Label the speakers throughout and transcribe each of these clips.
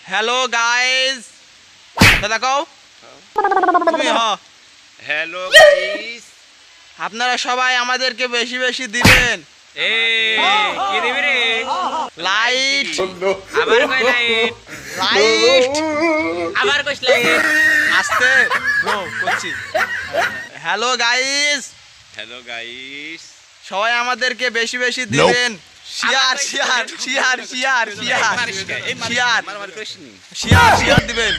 Speaker 1: Hello guys, দাদা কও তুমি
Speaker 2: হ্যালো গাইস,
Speaker 1: আপনারা সবাই আমাদেরকে বেশি বেশি দিবেন।
Speaker 3: কি দিবি রে?
Speaker 1: লাইট,
Speaker 3: আবার কই লাইট?
Speaker 1: লাইট
Speaker 3: আবার কইস লাইট?
Speaker 1: আস্তে ব্রো করছি। হ্যালো গাইস,
Speaker 2: হ্যালো গাইস,
Speaker 1: সবাই আমাদেরকে বেশি বেশি দিবেন। Share share share share share share share share দিবেন।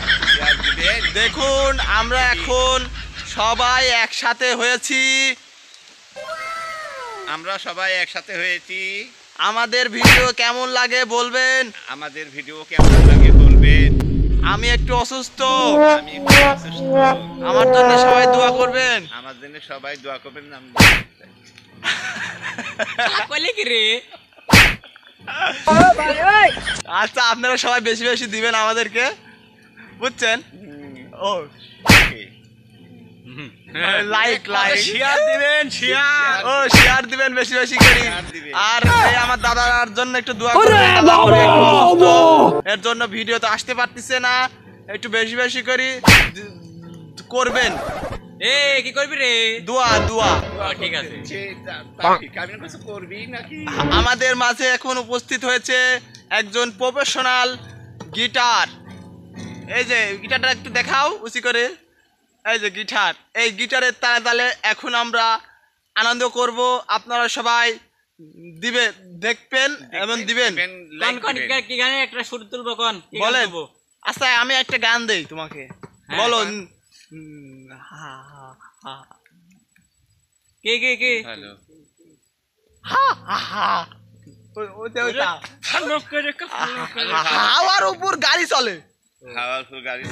Speaker 1: দেখুন আমরা এখন সবাই একসাথে হয়েছি।
Speaker 2: আমরা সবাই একসাথে হয়েছি।
Speaker 1: আমাদের ভিডিও কেমন লাগে বলবেন।
Speaker 2: আমাদের ভিডিও কেমন লাগে বলবেন।
Speaker 1: আমি একটু অসুস্থ,
Speaker 2: আমি একটু অসুস্থ।
Speaker 1: আমার জন্য সবাই দোয়া করবেন।
Speaker 2: আমার জন্য সবাই দোয়া করবেন।
Speaker 3: কইলি কি রে?
Speaker 1: আচ্ছা আপনারা সবাই বেশি বেশি দিবেন আমাদেরকে, বুঝছেন? ও লাইক লাইক
Speaker 3: শেয়ার দিবেন, শেয়ার।
Speaker 1: ও শেয়ার দিবেন বেশি বেশি করে। আর এই আমার দাদার জন্য একটু দোয়া করবেন। এর জন্য ভিডিও তো আসতে পারতেছে না, একটু বেশি বেশি করে করবেন।
Speaker 3: কি করবি রে?
Speaker 1: দোয়া দোয়া।
Speaker 3: ঠিক আছে।
Speaker 2: কিছু করবি নাকি?
Speaker 1: আমাদের মাঝে এখন উপস্থিত হয়েছে একজন প্রফেশনাল গিটার। এই যে গিটারটা একটু দেখাও উঁচি করে। এই যে গিটার, এই গিটারের তালে তালে এখন আমরা আনন্দ করব। আপনারা সবাই দিবেন, দেখবেন এবং দিবেন।
Speaker 3: কি গানে একটা সুর তুলবো কোন?
Speaker 1: বলেন। আচ্ছা আমি একটা গান দেই তোমাকে, বলো।
Speaker 3: কি
Speaker 2: হ্যালো।
Speaker 1: হাওয়ার উপর গাড়ি চলে,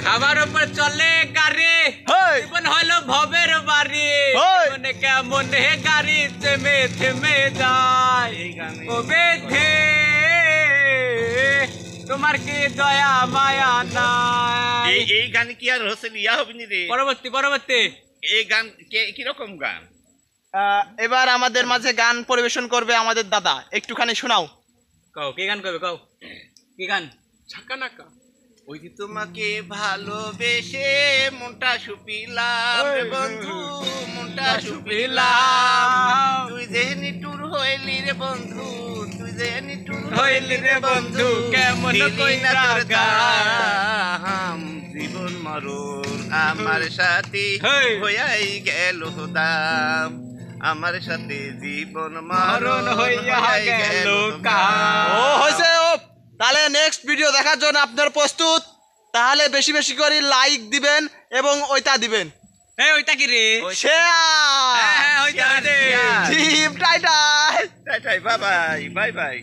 Speaker 3: খাবার উপর চলে গাড়ি, জীবন হলো ভবের বাড়ি। মনে কেমন হে গাড়ি থেমে থেমে যায়, ও বেধে তোমার কি দয়া মায়া নাই?
Speaker 2: এই গান কি আর হোসেন ইয়া হবে নি রে?
Speaker 3: পরবর্তী
Speaker 2: এই গান কিরকম গান?
Speaker 1: এবার আমাদের মাঝে গান পরিবেশন করবে আমাদের দাদা, একটুখানি শোনাও।
Speaker 3: কও কি গান করবে, কও কি গান?
Speaker 2: ছাক্কা নাকা। ওই যে তোমাকে ভালোবেসে মনটা সুপিলাম রে বন্ধু, মনটা সুপিলাম। তুই যে নিটুর হইলি রে বন্ধু, তুই যে নিটুর
Speaker 3: হইলি রে বন্ধু, কেমন কইরা গাম।
Speaker 2: জীবন মরণ আমার সাথে হইয়াই গেল দাম, আমার সাথে জীবন মরণ হইয়া গেল কাম।
Speaker 1: ও হয়েছে। ও তাহলে নেক্সট ভিডিও দেখার জন্য আপনার প্রস্তুত? তাহলে বেশি বেশি করে লাইক দিবেন এবং ওইটা দিবেন।
Speaker 3: ওইটা কি রে?
Speaker 1: শেয়ার।
Speaker 3: হ্যাঁ ওইটা দে।
Speaker 1: টাই টাই।
Speaker 2: টাই টাই, বাই বাই, বাই বাই।